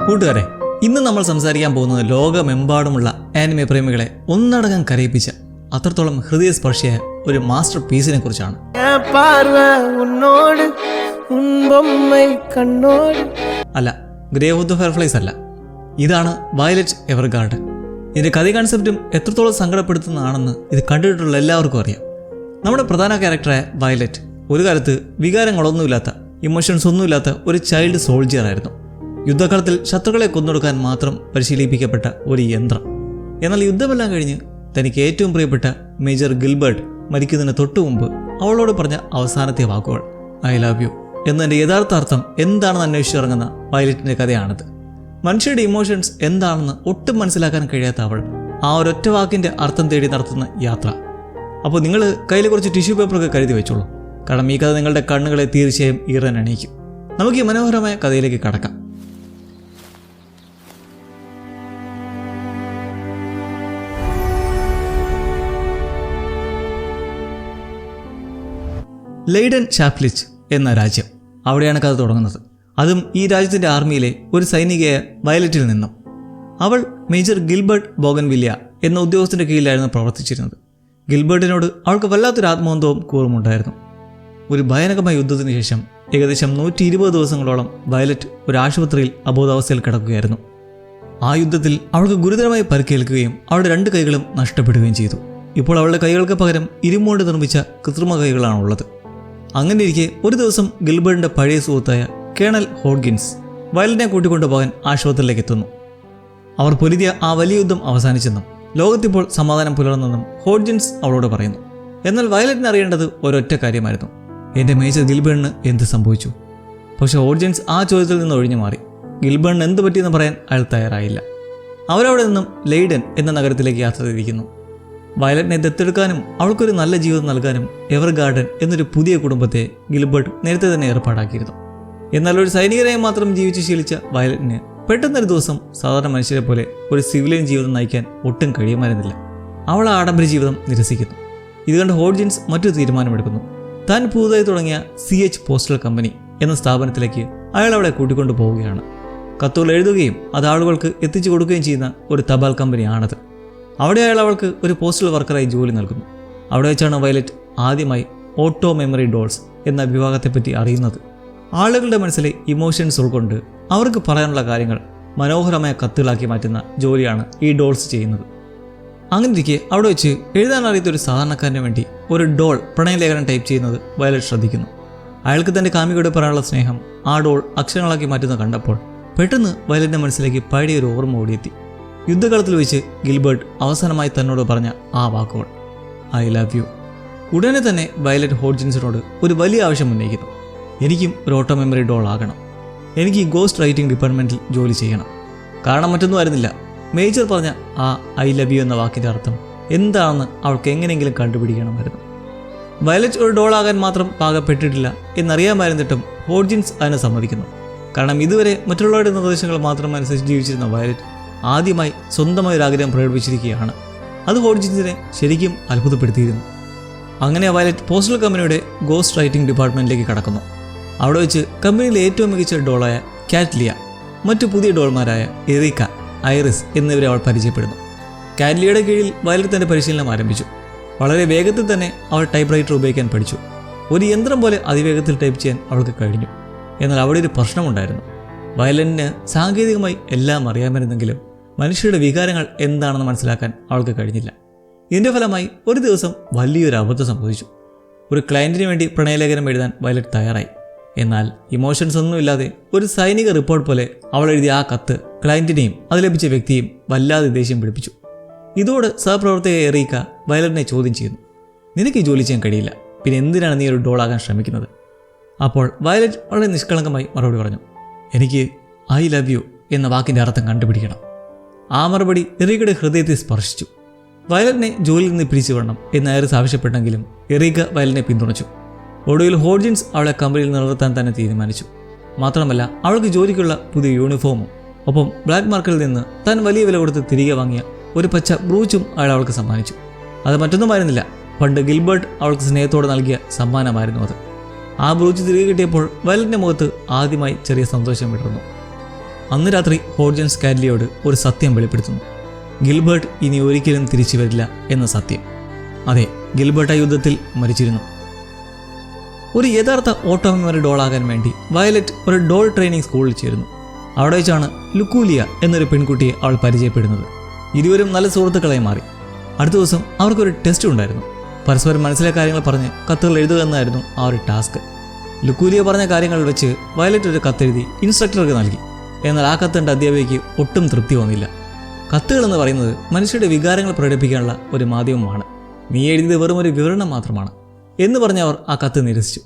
കൂട്ടുകാരെ, ഇന്ന് നമ്മൾ സംസാരിക്കാൻ പോകുന്നത് ലോകമെമ്പാടുമുള്ള ആനിമെ പ്രേമികളെ ഒന്നടങ്കം കരയിപ്പിച്ച അത്രത്തോളം ഹൃദയസ്പർശിയായ ഒരു മാസ്റ്റർ പീസിനെ കുറിച്ചാണ്. അല്ല, ഗ്രേവ് ഓഫ് ദ ഫയർഫ്ലൈസ് അല്ല, ഇതാണ് വയലറ്റ് എവർഗാർഡൻ. ഇതിന്റെ കഥ കൺസെപ്റ്റും എത്രത്തോളം സങ്കടപ്പെടുത്തുന്നതാണെന്ന് ഇത് കണ്ടിട്ടുള്ള എല്ലാവർക്കും അറിയാം. നമ്മുടെ പ്രധാന ക്യാരക്ടറായ വയലറ്റ് ഒരു കാലത്ത് വികാരങ്ങളൊന്നുമില്ലാത്ത, ഇമോഷൻസ് ഒന്നുമില്ലാത്ത ഒരു ചൈൽഡ് സോൾജിയർ ആയിരുന്നു. യുദ്ധകാലത്തിൽ ശത്രുക്കളെ കൊന്നൊടുക്കാൻ മാത്രം പരിശീലിപ്പിക്കപ്പെട്ട ഒരു യന്ത്രം. എന്നാൽ യുദ്ധമെല്ലാം കഴിഞ്ഞ് തനിക്ക് ഏറ്റവും പ്രിയപ്പെട്ട മേജർ ഗിൽബർട്ട് മരിക്കുന്നതിന് തൊട്ടു മുമ്പ് അവളോട് പറഞ്ഞ അവസാനത്തെ വാക്കുകൾ ഐ ലവ് യു എന്നതിൻ്റെ യഥാർത്ഥ അർത്ഥം എന്താണെന്ന് അന്വേഷിച്ചിറങ്ങുന്ന വയലറ്റിൻ്റെ കഥയാണിത്. മനുഷ്യരുടെ ഇമോഷൻസ് എന്താണെന്ന് ഒട്ടും മനസ്സിലാക്കാൻ കഴിയാത്ത അവൾ ആ ഒരൊറ്റ വാക്കിൻ്റെ അർത്ഥം തേടി നടത്തുന്ന യാത്ര. അപ്പോൾ നിങ്ങൾ കയ്യിൽ കുറച്ച് ടിഷ്യൂ പേപ്പറൊക്കെ കരുതി വെച്ചോളൂ, കാരണം ഈ കഥ നിങ്ങളുടെ കണ്ണുകളെ തീർച്ചയായും ഈറാൻ അണിയിക്കും. നമുക്ക് ഈ മനോഹരമായ കഥയിലേക്ക് കടക്കാം. ലെയ്ഡൻ ഷാപ്ലിച്ച് എന്ന രാജ്യം, അവിടെയാണ് കഥ തുടങ്ങുന്നത്. അതും ഈ രാജ്യത്തിൻ്റെ ആർമിയിലെ ഒരു സൈനികയായ വയലറ്റിൽ നിന്നും. അവൾ മേജർ ഗിൽബർട്ട് ബോഗൻവില്യ എന്ന ഉദ്യോഗസ്ഥൻ്റെ കീഴിലായിരുന്നു പ്രവർത്തിച്ചിരുന്നത്. ഗിൽബർട്ടിനോട് അവൾക്ക് വല്ലാത്തൊരു ആത്മബന്ധവും കൂറുമുണ്ടായിരുന്നു. ഒരു ഭയാനകമായ യുദ്ധത്തിന് ശേഷം ഏകദേശം 120 ദിവസങ്ങളോളം വയലറ്റ് ഒരു ആശുപത്രിയിൽ അബോധാവസ്ഥയിൽ കിടക്കുകയായിരുന്നു. ആ യുദ്ധത്തിൽ അവൾക്ക് ഗുരുതരമായി പരിക്കേൽക്കുകയും അവളുടെ 2 കൈകളും നഷ്ടപ്പെടുകയും ചെയ്തു. ഇപ്പോൾ അവളുടെ കൈകൾക്ക് പകരം ഇരുമ്പുകൊണ്ട് നിർമ്മിച്ച കൃത്രിമ കൈകളാണുള്ളത്. അങ്ങനെ ഇരിക്കെ ഒരു ദിവസം ഗിൽബർട്ടിന്റെ പഴയ സുഹൃത്തായ കേണൽ ഹോഡ്ഗിൻസ് വയലറ്റിനെ കൂട്ടിക്കൊണ്ടുപോകാൻ ആശുപത്രിയിലേക്ക് എത്തുന്നു. അവർ പൊരുതിയ ആ വലിയ യുദ്ധം അവസാനിച്ചെന്നും ലോകത്തിപ്പോൾ സമാധാനം പുലർന്നെന്നും ഹോഡ്ഗിൻസ് അവളോട് പറയുന്നു. എന്നാൽ വയലറ്റിന് അറിയേണ്ടത് ഒരൊറ്റ കാര്യമായിരുന്നു: എൻ്റെ മേജർ ഗിൽബർട്ടിന് എന്ത് സംഭവിച്ചു? പക്ഷേ ഹോഡ്ഗിൻസ് ആ ചോദ്യത്തിൽ നിന്ന് ഒഴിഞ്ഞു മാറി. ഗിൽബർട്ടിന് എന്ത് പറ്റിയെന്ന് പറയാൻ അയാൾ തയ്യാറായില്ല. അവരവിടെ നിന്നും ലെയ്ഡൻ എന്ന നഗരത്തിലേക്ക് യാത്ര തിരിക്കുന്നു. വയലറ്റിനെ ദത്തെടുക്കാനും അവൾക്കൊരു നല്ല ജീവിതം നൽകാനും എവർഗാർഡൻ എന്നൊരു പുതിയ കുടുംബത്തെ ഗിൽബർട്ട് നേരത്തെ തന്നെ ഏർപ്പാടാക്കിയിരുന്നു. എന്നാൽ ഒരു സൈനികനായി മാത്രം ജീവിച്ച് ശീലിച്ച വയലറ്റിന് പെട്ടെന്നൊരു ദിവസം സാധാരണ മനുഷ്യരെ പോലെ ഒരു സിവിലിയൻ ജീവിതം നയിക്കാൻ ഒട്ടും കഴിയുമായിരുന്നില്ല. അവൾ ആ ആഡംബര ജീവിതം നിരസിക്കുന്നു. ഇത് കണ്ട് ഹോഡ്ഗിൻസ് മറ്റൊരു തീരുമാനമെടുക്കുന്നു. താൻ പുതുതായി തുടങ്ങിയ CH പോസ്റ്റൽ കമ്പനി എന്ന സ്ഥാപനത്തിലേക്ക് അയാൾ അവളെ കൂട്ടിക്കൊണ്ടു പോവുകയാണ്. കത്തുകൾ എഴുതുകയും അത് ആളുകൾക്ക് എത്തിച്ചു കൊടുക്കുകയും ചെയ്യുന്ന ഒരു തപാൽ കമ്പനിയാണത്. അവിടെ അയാൾ അവൾക്ക് ഒരു പോസ്റ്റൽ വർക്കറായി ജോലി നൽകുന്നു. അവിടെ വെച്ചാണ് വയലറ്റ് ആദ്യമായി ഓട്ടോ മെമ്മറി ഡോൾസ് എന്ന വിഭാഗത്തെപ്പറ്റി അറിയുന്നത്. ആളുകളുടെ മനസ്സിലെ ഇമോഷൻസ് ഉൾക്കൊണ്ട് അവർക്ക് പറയാനുള്ള കാര്യങ്ങൾ മനോഹരമായ കത്തുകളാക്കി മാറ്റുന്ന ജോലിയാണ് ഈ ഡോൾസ് ചെയ്യുന്നത്. അങ്ങനെ ഇരിക്കെ അവിടെ വെച്ച് എഴുതാൻ അറിയാത്ത ഒരു സാധാരണക്കാരന് വേണ്ടി ഒരു ഡോൾ പ്രണയലേഖനം ടൈപ്പ് ചെയ്യുന്നത് വയലറ്റ് ശ്രദ്ധിക്കുന്നു. അയാൾക്ക് തൻ്റെ കാമുകിയോട് പറയാനുള്ള സ്നേഹം ആ ഡോൾ അക്ഷരങ്ങളാക്കി മാറ്റുന്നത് കണ്ടപ്പോൾ പെട്ടെന്ന് വയലറ്റിൻ്റെ മനസ്സിലേക്ക് പഴയൊരു ഓർമ്മ ഓടിയെത്തി. യുദ്ധകാലത്തിൽ വെച്ച് ഗിൽബർട്ട് അവസാനമായി തന്നോട് പറഞ്ഞ ആ വാക്കുകൾ ഐ ലവ് യു. ഉടനെ തന്നെ വയലറ്റ് ഹോഡ്ഗിൻസിനോട് ഒരു വലിയ ആവശ്യം ഉന്നയിക്കുന്നു: എനിക്കും ഒരു ഓട്ടോ മെമ്മറി ഡോൾ ആകണം. എനിക്ക് ഈ ഗോസ്റ്റ് റൈറ്റിംഗ് ഡിപ്പാർട്ട്മെൻറ്റിൽ ജോലി ചെയ്യണം. കാരണം മറ്റൊന്നും ആയിരുന്നില്ല, മേജർ പറഞ്ഞ ആ ഐ ലവ് യു എന്ന വാക്കിൻ്റെ അർത്ഥം എന്താണെന്ന് അവൾക്ക് എങ്ങനെയെങ്കിലും കണ്ടുപിടിക്കണമായിരുന്നു. വയലറ്റ് ഒരു ഡോൾ ആകാൻ മാത്രം പാകപ്പെട്ടിട്ടില്ല എന്നറിയാമായിരുന്നിട്ടും ഹോഡ്ഗിൻസ് അതിനെ സമ്മതിക്കുന്നു. കാരണം ഇതുവരെ മറ്റുള്ളവരുടെ നിർദ്ദേശങ്ങൾ മാത്രം അനുസരിച്ച് ജീവിച്ചിരുന്ന വയലറ്റ് ആദ്യമായി സ്വന്തമായ ഒരു ആഗ്രഹം പ്രകടിപ്പിച്ചിരിക്കുകയാണ്. അത് ഹോഡ്ഗിൻസിനെ ശരിക്കും അത്ഭുതപ്പെടുത്തിയിരുന്നു. അങ്ങനെ വയലറ്റ് പോസ്റ്റൽ കമ്പനിയുടെ ഗോസ്റ്റ് റൈറ്റിംഗ് ഡിപ്പാർട്ട്മെൻറ്റിലേക്ക് കടക്കുന്നു. അവിടെ വെച്ച് കമ്പനിയിലെ ഏറ്റവും മികച്ച ഡോളായ കാറ്റ്ലിയ, മറ്റു പുതിയ ഡോൾമാരായ എറിക്ക, ഐറിസ് എന്നിവരെ അവൾ പരിചയപ്പെടുന്നു. കാറ്റ്ലിയയുടെ കീഴിൽ വയലറ്റ് തൻ്റെ പരിശീലനം ആരംഭിച്ചു. വളരെ വേഗത്തിൽ തന്നെ അവൾ ടൈപ്പ് റൈറ്റർ ഉപയോഗിക്കാൻ പഠിച്ചു. ഒരു യന്ത്രം പോലെ അതിവേഗത്തിൽ ടൈപ്പ് ചെയ്യാൻ അവൾക്ക് കഴിഞ്ഞു. എന്നാൽ അവിടെ ഒരു പ്രശ്നമുണ്ടായിരുന്നു. വയലറ്റിന് സാങ്കേതികമായി എല്ലാം അറിയാമായിരുന്നെങ്കിലും മനുഷ്യരുടെ വികാരങ്ങൾ എന്താണെന്ന് മനസ്സിലാക്കാൻ അവൾക്ക് കഴിഞ്ഞില്ല. ഇതിൻ്റെ ഫലമായി ഒരു ദിവസം വലിയൊരു അബദ്ധം സംഭവിച്ചു. ഒരു ക്ലയൻറ്റിന് വേണ്ടി പ്രണയലേഖനം എഴുതാൻ വയലറ്റ് തയ്യാറായി. എന്നാൽ ഇമോഷൻസ് ഒന്നുമില്ലാതെ ഒരു സൈനിക റിപ്പോർട്ട് പോലെ അവൾ എഴുതിയ ആ കത്ത് ക്ലയൻറ്റിനെയും അത് ലഭിച്ച വ്യക്തിയും വല്ലാതെ ദേഷ്യം പിടിപ്പിച്ചു. ഇതോടെ സഹപ്രവർത്തക എറീക്ക വയലറ്റിനെ ചോദ്യം ചെയ്യുന്നു: നിനക്ക് ഈ ജോലി ചെയ്യാൻ കഴിയില്ല, പിന്നെ എന്തിനാണ് നീ ഒരു ഡോളാകാൻ ശ്രമിക്കുന്നത്? അപ്പോൾ വയലറ്റ് വളരെ നിഷ്കളങ്കമായി മറുപടി പറഞ്ഞു: എനിക്ക് ഐ ലവ് യു എന്ന വാക്കിൻ്റെ അർത്ഥം കണ്ടുപിടിക്കണം. ആ മറുപടി എറീക്കയുടെ ഹൃദയത്തെ സ്പർശിച്ചു. വയലറ്റിനെ ജോലിയിൽ നിന്ന് പിരിച്ചു വിടണം എന്ന് ഐറിസ് ആവശ്യപ്പെട്ടെങ്കിലും എറീക്ക വയലറ്റിനെ പിന്തുണച്ചു. ഒടുവിൽ ഹോഡ്ഗിൻസ് അവളെ കമ്പനിയിൽ നിലനിർത്താൻ തന്നെ തീരുമാനിച്ചു. മാത്രമല്ല അവൾക്ക് ജോലിക്കുള്ള പുതിയ യൂണിഫോമും ഒപ്പം ബ്ലാക്ക് മാർക്കറ്റിൽ നിന്ന് താൻ വലിയ വില കൊടുത്ത് തിരികെ വാങ്ങിയ ഒരു പച്ച ബ്രൂച്ചും അയാൾ അവൾക്ക് സമ്മാനിച്ചു. അത് മറ്റൊന്നുമായിരുന്നില്ല, പണ്ട് ഗിൽബർട്ട് അവൾക്ക് സ്നേഹത്തോടെ നൽകിയ സമ്മാനമായിരുന്നു അത്. ആ ബ്രൂച്ച് തിരികെ കിട്ടിയപ്പോൾ വയലറ്റിൻ്റെ മുഖത്ത് ആദ്യമായി ചെറിയ സന്തോഷം വിടർന്നു. അന്ന് രാത്രി ഹോഡ്ജൻ സ്കാഡ്ലിയോട് ഒരു സത്യം വെളിപ്പെടുത്തുന്നു. ഗിൽബർട്ട് ഇനി ഒരിക്കലും തിരിച്ചു വരില്ല എന്ന സത്യം. അതെ, ഗിൽബർട്ട് ആ യുദ്ധത്തിൽ മരിച്ചിരുന്നു. ഒരു യഥാർത്ഥ ഓട്ടോമെമ്മറി ഡോളാകാൻ വേണ്ടി വയലറ്റ് ഒരു ഡോൾ ട്രെയിനിങ് സ്കൂളിൽ ചേരുന്നു. അവിടെ വെച്ചാണ് ലുക്കൂലിയ എന്നൊരു പെൺകുട്ടിയെ അവൾ പരിചയപ്പെടുന്നത്. ഇരുവരും നല്ല സുഹൃത്തുക്കളായി മാറി. അടുത്ത ദിവസം അവർക്കൊരു ടെസ്റ്റ് ഉണ്ടായിരുന്നു. പരസ്പരം മനസ്സിലെ കാര്യങ്ങൾ പറഞ്ഞ് കത്തുകൾ എഴുതുക എന്നായിരുന്നു ആ ഒരു ടാസ്ക്. ലുക്കൂലിയ പറഞ്ഞ കാര്യങ്ങൾ വെച്ച് വയലറ്റ് ഒരു കത്തെഴുതി ഇൻസ്ട്രക്ടർക്ക് നൽകി. എന്നാൽ ആ കത്ത് കണ്ട അധ്യാപികയ്ക്ക് ഒട്ടും തൃപ്തി വന്നില്ല. കത്തുകൾ എന്ന് പറയുന്നത് മനുഷ്യരുടെ വികാരങ്ങൾ പ്രകടിപ്പിക്കാനുള്ള ഒരു മാധ്യമമാണ്. നീ എഴുതിയത് വെറും ഒരു വിവരണം മാത്രമാണ് എന്ന് പറഞ്ഞ് അവർ ആ കത്ത് നിരസിച്ചു.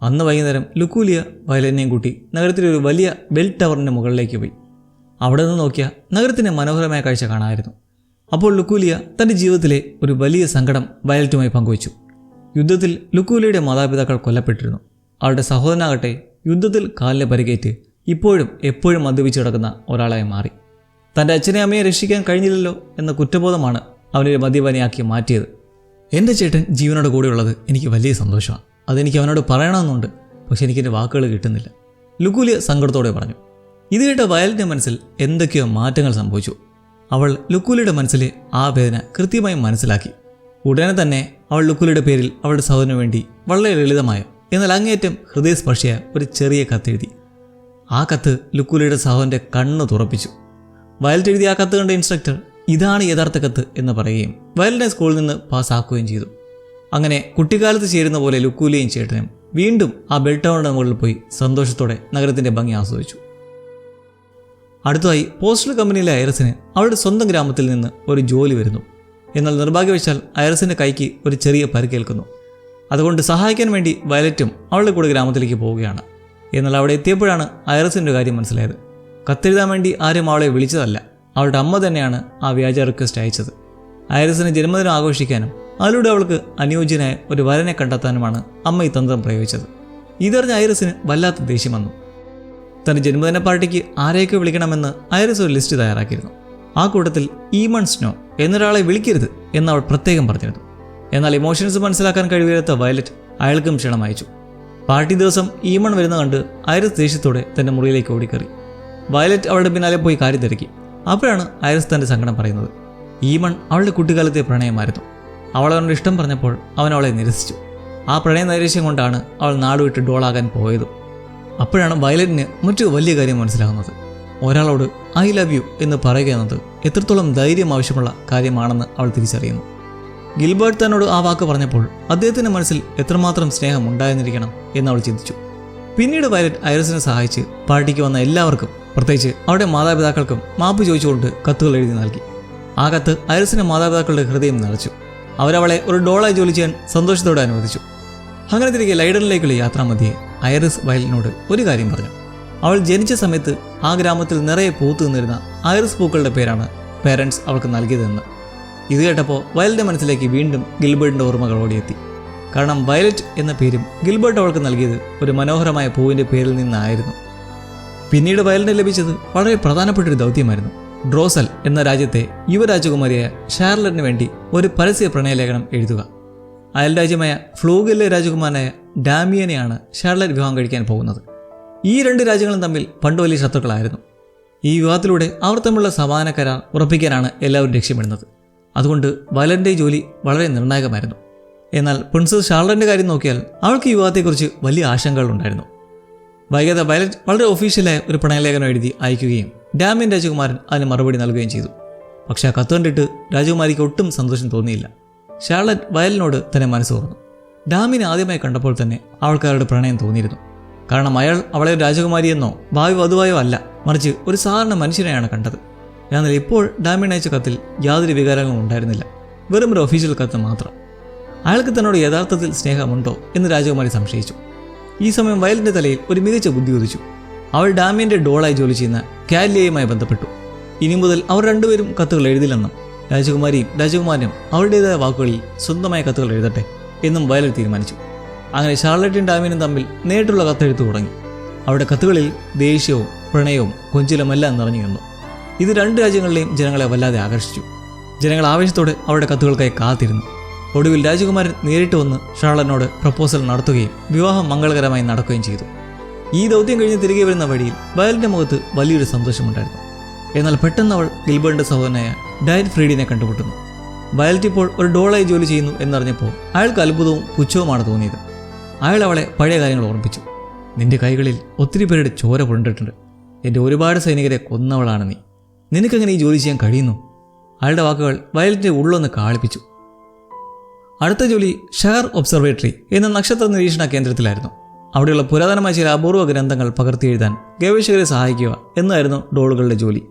അന്ന് വൈകുന്നേരം ലുക്കൂലിയ വയലറ്റിനെയും കൂട്ടി നഗരത്തിലെ ഒരു വലിയ ബെൽ ടവറിൻ്റെ മുകളിലേക്ക് പോയി. അവിടെ നിന്ന് നോക്കിയാൽ നഗരത്തിൻ്റെ മനോഹരമായ കാഴ്ച കാണാമായിരുന്നു. അപ്പോൾ ലുക്കൂലിയ തൻ്റെ ജീവിതത്തിലെ ഒരു വലിയ സങ്കടം വയലറ്റുമായി പങ്കുവച്ചു. യുദ്ധത്തിൽ ലുക്കൂലിയയുടെ മാതാപിതാക്കൾ കൊല്ലപ്പെട്ടിരുന്നു. അവളുടെ സഹോദരനാകട്ടെ യുദ്ധത്തിൽ കാലിലെ പരിക്കേറ്റ് ഇപ്പോഴും എപ്പോഴും മദ്യപിച്ച് കിടക്കുന്ന ഒരാളായി മാറി. തൻ്റെ അച്ഛനെ അമ്മയെ രക്ഷിക്കാൻ കഴിഞ്ഞില്ലല്ലോ എന്ന കുറ്റബോധമാണ് അവനൊരു മദ്യപാനിയാക്കി മാറ്റിയത്. എൻ്റെ ചേട്ടൻ ജീവനോട് കൂടെയുള്ളത് എനിക്ക് വലിയ സന്തോഷമാണ്. അതെനിക്ക് അവനോട് പറയണമെന്നുണ്ട്, പക്ഷെ എനിക്കെൻ്റെ വാക്കുകൾ കിട്ടുന്നില്ല, ലുക്കൂലിയ സങ്കടത്തോടെ പറഞ്ഞു. ഇത് കേട്ട വയലറ്റിൻ്റെ മനസ്സിൽ എന്തൊക്കെയോ മാറ്റങ്ങൾ സംഭവിച്ചു. അവൾ ലുക്കൂലിയുടെ മനസ്സിലെ ആ വേദന കൃത്യമായി മനസ്സിലാക്കി. ഉടനെ തന്നെ അവൾ ലുക്കൂലിയുടെ പേരിൽ അവളുടെ സഹോദരന് വേണ്ടി വളരെ ലളിതമായ എന്നാൽ അങ്ങേയറ്റം ഹൃദയസ്പർശിയായ ഒരു ചെറിയ കത്തെഴുതി. ആ കത്ത് ലുക്കൂലിയുടെ സഹോദരൻ്റെ കണ്ണ് തുറപ്പിച്ചു. വയലറ്റ് എഴുതിയ ആ കത്ത് കണ്ട ഇൻസ്ട്രക്ടർ ഇതാണ് യഥാർത്ഥ കത്ത് എന്ന് പറയുകയും വയലറ്റിനെ സ്കൂളിൽ നിന്ന് പാസ്സാക്കുകയും ചെയ്തു. അങ്ങനെ കുട്ടിക്കാലത്ത് ചേരുന്ന പോലെ ലുക്കൂലിയും ചേട്ടനും വീണ്ടും ആ ബെൽ ടവറിൻ്റെ മുകളിൽ പോയി സന്തോഷത്തോടെ നഗരത്തിൻ്റെ ഭംഗി ആസ്വദിച്ചു. അടുത്തതായി പോസ്റ്റൽ കമ്പനിയിലെ ഐറസിന് അവളുടെ സ്വന്തം ഗ്രാമത്തിൽ നിന്ന് ഒരു ജോലി വരുന്നു. എന്നാൽ നിർഭാഗ്യവശാൽ ഐറസിൻ്റെ കൈക്ക് ഒരു ചെറിയ പരിക്കേൽക്കുന്നു. അതുകൊണ്ട് സഹായിക്കാൻ വേണ്ടി വയലറ്റും അവളുടെ കൂടെ ഗ്രാമത്തിലേക്ക് പോവുകയാണ്. എന്നാൽ അവിടെ എത്തിയപ്പോഴാണ് ഐറസിൻ്റെ കാര്യം മനസ്സിലായത്. കത്തെഴുതാൻ വേണ്ടി ആരും അവളെ വിളിച്ചതല്ല, അവളുടെ അമ്മ തന്നെയാണ് ആ വ്യാജ റിക്വസ്റ്റ് അയച്ചത്. ഐറസിന് ജന്മദിനം ആഘോഷിക്കാനും അതിലൂടെ അവൾക്ക് അനുയോജ്യനായ ഒരു വരനെ കണ്ടെത്താനുമാണ് അമ്മ ഈ തന്ത്രം പ്രയോഗിച്ചത്. ഇതറിഞ്ഞ ഐറസിന് വല്ലാത്ത ദേഷ്യം വന്നു. തൻ്റെ ജന്മദിന പാർട്ടിക്ക് ആരെയൊക്കെ വിളിക്കണമെന്ന് ഐറസ് ഒരു ലിസ്റ്റ് തയ്യാറാക്കിയിരുന്നു. ആ കൂട്ടത്തിൽ ഈമൺ സ്നോ എന്നൊരാളെ വിളിക്കരുത് എന്ന് അവൾ പ്രത്യേകം പറഞ്ഞിരുന്നു. എന്നാൽ ഇമോഷൻസ് മനസ്സിലാക്കാൻ കഴിയാത്ത വയലറ്റ് അയാൾക്കും ക്ഷണം അയച്ചു. പാർട്ടി ദിവസം ഈമൺ വരുന്ന കണ്ട് ഐറസ് ദേഷ്യത്തോടെ തൻ്റെ മുറിയിലേക്ക് ഓടിക്കറി. വയലറ്റ് അവളുടെ പിന്നാലെ പോയി കാര്യം തിരക്കി. അപ്പോഴാണ് ഐറസ് തൻ്റെ സങ്കടം പറയുന്നത്. ഈമൺ അവളുടെ കുട്ടിക്കാലത്തെ പ്രണയമായിരുന്നു. അവൾ അവനോട് ഇഷ്ടം പറഞ്ഞപ്പോൾ അവൻ അവളെ നിരസിച്ചു. ആ പ്രണയ നൈരാശ്യം കൊണ്ടാണ് അവൾ നാടുവിട്ട് ഡോളാകാൻ പോയത്. അപ്പോഴാണ് വയലറ്റിന് മറ്റൊരു വലിയ കാര്യം മനസ്സിലാകുന്നത്. ഒരാളോട് ഐ ലവ് യു എന്ന് പറയുക എന്നത് എത്രത്തോളം ധൈര്യം ആവശ്യമുള്ള കാര്യമാണെന്ന് അവൾ തിരിച്ചറിയുന്നു. ഗിൽബർട്ട് തന്നോട് ആ വാക്ക് പറഞ്ഞപ്പോൾ അദ്ദേഹത്തിൻ്റെ മനസ്സിൽ എത്രമാത്രം സ്നേഹം ഉണ്ടായിരുന്നിരിക്കണം എന്ന് അവൾ ചിന്തിച്ചു. പിന്നീട് വയലറ്റ് ഐറസിനെ സഹായിച്ച് പാർട്ടിക്ക് വന്ന എല്ലാവർക്കും, പ്രത്യേകിച്ച് അവരുടെ മാതാപിതാക്കൾക്കും മാപ്പ് ചോദിച്ചുകൊണ്ട് കത്തുകൾ എഴുതി നൽകി. ആ കത്ത് ഐറസിൻ്റെ മാതാപിതാക്കളുടെ ഹൃദയം നിറച്ചു. അവരവളെ ഒരു ഡോളായി ജോലി ചെയ്യാൻ സന്തോഷത്തോടെ അനുവദിച്ചു. അങ്ങനെ തിരികെ ലൈഡനിലേക്കുള്ള യാത്രാമധ്യേ ഐറസ് വയലറ്റിനോട് ഒരു കാര്യം പറഞ്ഞു. അവൾ ജനിച്ച സമയത്ത് ആ ഗ്രാമത്തിൽ നിറയെ പൂത്തു നിന്നിരുന്ന ഐറിസ് പൂക്കളുടെ പേരാണ് പേരൻസ് അവൾക്ക് നൽകിയതെന്ന്. ഇത് കേട്ടപ്പോൾ വയലറ്റിൻ്റെ മനസ്സിലേക്ക് വീണ്ടും ഗിൽബർട്ടിൻ്റെ ഓർമ്മകൾ ഓടിയെത്തി. കാരണം വയലറ്റ് എന്ന പേരും ഗിൽബർട്ട് അവൾക്ക് നൽകിയത് ഒരു മനോഹരമായ പൂവിൻ്റെ പേരിൽ നിന്നായിരുന്നു. പിന്നീട് വയലറ്റിന് ലഭിച്ചത് വളരെ പ്രധാനപ്പെട്ടൊരു ദൗത്യമായിരുന്നു. ഡ്രോസൽ എന്ന രാജ്യത്തെ യുവരാജകുമാരിയായ ഷാർലറ്റിന് വേണ്ടി ഒരു പരസ്യ പ്രണയലേഖനം എഴുതുക. അയൽരാജ്യമായ ഫ്ലൂഗിലെ രാജകുമാരനായ ഡാമിയനെയാണ് ഷാർലറ്റ് വിവാഹം കഴിക്കാൻ പോകുന്നത്. ഈ രണ്ട് രാജ്യങ്ങളും തമ്മിൽ പണ്ട് വലിയ ശത്രുക്കളായിരുന്നു. ഈ വിവാഹത്തിലൂടെ അവർ തമ്മിലുള്ള സമാധാന കരാർ ഉറപ്പിക്കാനാണ് എല്ലാവരും ലക്ഷ്യമിടുന്നത്. അതുകൊണ്ട് വയലറ്റിൻ്റെ ജോലി വളരെ നിർണായകമായിരുന്നു. എന്നാൽ പ്രിൻസസ് ഷാർലറ്റിൻ്റെ കാര്യം നോക്കിയാൽ അവൾക്ക് ഈ വിവാഹത്തെക്കുറിച്ച് വലിയ ആശങ്കകളുണ്ടായിരുന്നു. വൈകാതെ വയലറ്റ് വളരെ ഒഫീഷ്യലായ ഒരു പ്രണയലേഖനം എഴുതി അയക്കുകയും ഡാമിയൻ രാജകുമാരൻ അതിന് മറുപടി നൽകുകയും ചെയ്തു. പക്ഷേ ആ കത്ത് കണ്ടിട്ട് രാജകുമാരിക്ക് ഒട്ടും സന്തോഷം തോന്നിയില്ല. ഷാർലറ്റ് വയലിനോട് തന്നെ മനസ്സ് തുറന്നു. ഡാമിനെ ആദ്യമായി കണ്ടപ്പോൾ തന്നെ അവൾക്ക് അവരുടെ പ്രണയം തോന്നിയിരുന്നു. കാരണം അയാൾ അവളെ രാജകുമാരിയെന്നോ ഭാവി വധുവായോ അല്ല, മറിച്ച് ഒരു സാധാരണ മനുഷ്യനെയാണ് കണ്ടത്. എന്നാൽ ഇപ്പോൾ ഡാമിയൻ അയച്ച കത്തിൽ യാതൊരു വികാരങ്ങളും ഉണ്ടായിരുന്നില്ല, വെറും ഒരു ഒഫീഷ്യൽ കത്ത് മാത്രം. അയാൾക്ക് തന്നോട് യഥാർത്ഥത്തിൽ സ്നേഹമുണ്ടോ എന്ന് രാജകുമാരി സംശയിച്ചു. ഈ സമയം വയലിൻ്റെ തലയിൽ ഒരു മികച്ച ബുദ്ധി ഉദിച്ചു. അവൾ ഡാമിയൻ്റെ ഡോളായി ജോലി ചെയ്യുന്ന കാലിയയുമായി ബന്ധപ്പെട്ടു. ഇനി മുതൽ അവർ രണ്ടുപേരും കത്തുകൾ എഴുതില്ലെന്നും രാജകുമാരിയും രാജകുമാരനും അവരുടേതായ വാക്കുകളിൽ സ്വന്തമായ കത്തുകൾ എഴുതട്ടെ എന്നും വയലറ്റ് തീരുമാനിച്ചു. അങ്ങനെ ഷാർലറ്റും ഡാമിയനും തമ്മിൽ നേരിട്ടുള്ള കത്തെഴുത്തു തുടങ്ങി. അവരുടെ കത്തുകളിൽ ദേഷ്യവും പ്രണയവും കൊഞ്ചിലുമെല്ലാം നിറഞ്ഞു നിന്നു. ഇത് രണ്ട് രാജ്യങ്ങളിലെയും ജനങ്ങളെ വല്ലാതെ ആകർഷിച്ചു. ജനങ്ങൾ ആവേശത്തോടെ അവരുടെ കത്തുകൾക്കായി കാത്തിരുന്നു. ഒടുവിൽ രാജകുമാരൻ നേരിട്ട് വന്ന് ഷാർലറ്റിനോട് പ്രപ്പോസൽ നടത്തുകയും വിവാഹം മംഗളകരമായി നടക്കുകയും ചെയ്തു. ഈ ദൗത്യം കഴിഞ്ഞ് തിരികെ വരുന്ന വഴിയിൽ വയലറ്റിന്റെ മുഖത്ത് വലിയൊരു സന്തോഷമുണ്ടായിരുന്നു. എന്നാൽ പെട്ടെന്ന് അവൾ ഗിൽബർട്ടിന്റെ സഹോദരനായ ഡയൻ ഫ്രീഡിനെ കണ്ടുമുട്ടുന്നു. വയലറ്റ് ഇപ്പോൾ ഒരു ഡോളായി ജോലി ചെയ്യുന്നു എന്നറിഞ്ഞപ്പോൾ അയാൾക്ക് അത്ഭുതവും പുച്ഛവുമാണ് തോന്നിയത്. അയാൾ അവളെ പഴയ കാര്യങ്ങൾ ഓർമ്മിപ്പിച്ചു. നിന്റെ കൈകളിൽ ഒത്തിരി പേരുടെ ചോര പുരണ്ടിട്ടുണ്ട്. എൻ്റെ ഒരുപാട് സൈനികരെ കൊന്നവളാണ് നീ. നിനക്കെങ്ങനെ ഈ ജോലി ചെയ്യാൻ കഴിയുന്നു? അയാളുടെ വാക്കുകൾ വയലറ്റിന്റെ ഉള്ളൊന്ന് കാളിപ്പിച്ചു. അടുത്ത ജോലി ഷഹർ ഒബ്സർവേറ്ററി എന്ന നക്ഷത്ര നിരീക്ഷണ കേന്ദ്രത്തിലായിരുന്നു. അവിടെയുള്ള പുരാതനമായ ചില അപൂർവ ഗ്രന്ഥങ്ങൾ പകർത്തി എഴുതാൻ ഗവേഷകരെ സഹായിക്കുക എന്നായിരുന്നു ഡോളുകളുടെ ജോലി.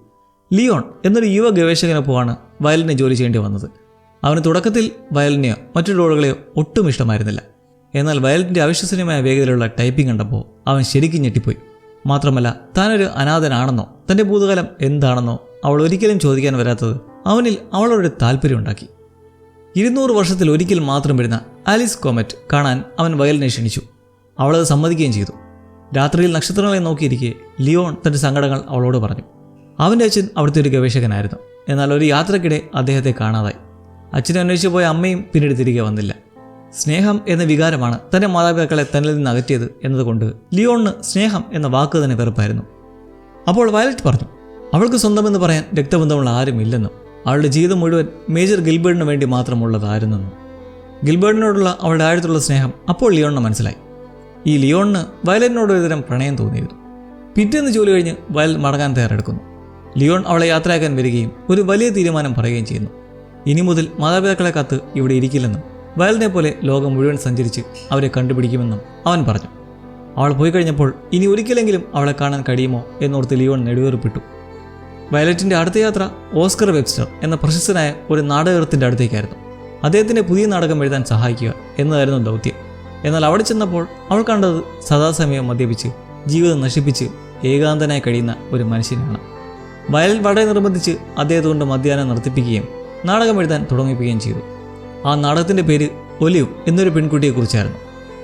ലിയോൺ എന്നൊരു യുവ ഗവേഷകനൊപ്പമാണ് വയലിനെ ജോലി ചെയ്യേണ്ടി വന്നത്. അവന് തുടക്കത്തിൽ വയലിനെയോ മറ്റു ഡോളുകളെയോ ഒട്ടും ഇഷ്ടമായിരുന്നില്ല. എന്നാൽ വയലറ്റിൻ്റെ അവിശ്വസനീയമായ വേഗതയിലുള്ള ടൈപ്പിംഗ് കണ്ടപ്പോൾ അവൻ ശരിക്കും ഞെട്ടിപ്പോയി. മാത്രമല്ല, താനൊരു അനാഥനാണെന്നോ തൻ്റെ ഭൂതകാലം എന്താണെന്നോ അവൾ ഒരിക്കലും ചോദിക്കാൻ വരാത്തത് അവനിൽ അവളോടൊരു താല്പര്യമുണ്ടാക്കി. 200 വർഷത്തിൽ ഒരിക്കൽ മാത്രം വരുന്ന ആലിസ് കോമറ്റ് കാണാൻ അവൻ വയലിനെ ക്ഷണിച്ചു. അവളത് സമ്മതിക്കുകയും ചെയ്തു. രാത്രിയിൽ നക്ഷത്രങ്ങളെ നോക്കിയിരിക്കെ ലിയോൺ തൻ്റെ സങ്കടങ്ങൾ അവളോട് പറഞ്ഞു. അവൻ്റെ അച്ഛൻ അവിടുത്തെ ഒരു ഗവേഷകനായിരുന്നു. എന്നാൽ ഒരു യാത്രക്കിടെ അദ്ദേഹത്തെ കാണാതായി. അച്ഛനെ അന്വേഷിച്ചു പോയ അമ്മയും പിന്നീട് തിരികെ വന്നില്ല. സ്നേഹം എന്ന വികാരമാണ് തൻ്റെ മാതാപിതാക്കളെ തന്നിൽ നിന്ന് അകറ്റിയത് എന്നതുകൊണ്ട് ലിയോണിന് സ്നേഹം എന്ന വാക്ക് തന്നെ വെറുപ്പായിരുന്നു. അപ്പോൾ വയലറ്റ് പറഞ്ഞു അവൾക്ക് സ്വന്തമെന്ന് പറയാൻ രക്തബന്ധമുള്ള ആരുമില്ലെന്നും അവളുടെ ജീവിതം മുഴുവൻ മേജർ ഗിൽബർട്ടിന് വേണ്ടി മാത്രമുള്ളതായിരുന്നെന്നും. ഗിൽബർട്ടിനോടുള്ള അവളുടെ ആഴത്തുള്ള സ്നേഹം അപ്പോൾ ലിയോണിന് മനസ്സിലായി. ഈ ലിയോണിന് വയലറ്റിനോട് ഒരുതരം പ്രണയം തോന്നിയിരുന്നു. പിറ്റേന്ന് ജോലി കഴിഞ്ഞ് വയലറ്റ് മടങ്ങാൻ തയ്യാറെടുക്കുന്നു. ലിയോൺ അവളെ യാത്രയാക്കാൻ വരികയും ഒരു വലിയ തീരുമാനം പറയുകയും ചെയ്യുന്നു. ഇനി മുതൽ മാതാപിതാക്കളെ കാത്ത് ഇവിടെ ഇരിക്കില്ലെന്നും വയലിനെ പോലെ ലോകം മുഴുവൻ സഞ്ചരിച്ച് അവരെ കണ്ടുപിടിക്കുമെന്നും അവൻ പറഞ്ഞു. അവൾ പോയി കഴിഞ്ഞപ്പോൾ ഇനി ഒരിക്കലെങ്കിലും അവളെ കാണാൻ കഴിയുമോ എന്നോർത്ത് ലിയോൺ നെടുവേർപ്പെട്ടു. വയലറ്റിൻ്റെ അടുത്ത യാത്ര ഓസ്കർ വെബ്സ്റ്റർ എന്ന പ്രശസ്തനായ ഒരു നാടകൃത്തിൻ്റെ അടുത്തേക്കായിരുന്നു. അദ്ദേഹത്തിൻ്റെ പുതിയ നാടകം എഴുതാൻ സഹായിക്കുക എന്നതായിരുന്നു ദൗത്യം. എന്നാൽ അവിടെ ചെന്നപ്പോൾ അവൾ കണ്ടത് സദാസമയം മദ്യപിച്ച് ജീവിതം നശിപ്പിച്ച് ഏകാന്തനായി കഴിയുന്ന ഒരു മനുഷ്യനാണ്. വയലറ്റ് വളരെ നിർബന്ധിച്ച് അദ്ദേഹത്തെ കൊണ്ട് മദ്യാനം നിർത്തിപ്പിക്കുകയും നാടകം എഴുതാൻ തുടങ്ങിപ്പിക്കുകയും ചെയ്തു. ആ നാടകത്തിൻ്റെ പേര് ഒലിവ് എന്നൊരു പെൺകുട്ടിയെക്കുറിച്ചായിരുന്നു.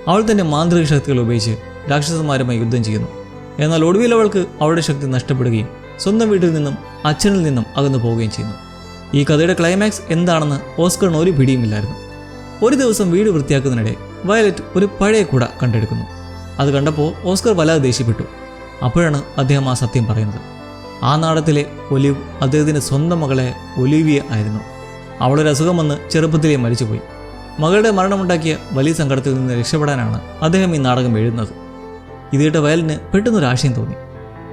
അവൾ തൻ്റെ മാന്ത്രിക ശക്തികൾ ഉപയോഗിച്ച് രാക്ഷസന്മാരുമായി യുദ്ധം ചെയ്യുന്നു. എന്നാൽ ഒടുവിൽ അവൾക്ക് അവളുടെ ശക്തി നഷ്ടപ്പെടുകയും സ്വന്തം വീട്ടിൽ നിന്നും അച്ഛനിൽ നിന്നും അകന്നു പോവുകയും ചെയ്യുന്നു. ഈ കഥയുടെ ക്ലൈമാക്സ് എന്താണെന്ന് ഓസ്കറിന് ഒരു പിടിയുമില്ലായിരുന്നു. ഒരു ദിവസം വീട് വൃത്തിയാക്കുന്നതിനിടെ വയലറ്റ് ഒരു പഴയ കുട കണ്ടെടുക്കുന്നു. അത് കണ്ടപ്പോൾ ഓസ്കർ വല്ലാതെ ദേഷ്യപ്പെട്ടു. അപ്പോഴാണ് അദ്ദേഹം ആ സത്യം പറയുന്നത്. ആ നാടകത്തിലെ ഒലിവ് അദ്ദേഹത്തിൻ്റെ സ്വന്തം മകളെ ഒലിവിയ ആയിരുന്നു. അവളൊരു അസുഖം വന്ന് ചെറുപ്പത്തിലേ മരിച്ചുപോയി. മകളുടെ മരണമുണ്ടാക്കിയ വലിയ സങ്കടത്തിൽ നിന്ന് രക്ഷപ്പെടാനാണ് അദ്ദേഹം ഈ നാടകം എഴുതുന്നത്. ഇതേട്ട വയലിന് പെട്ടെന്നൊരു ആശയം തോന്നി.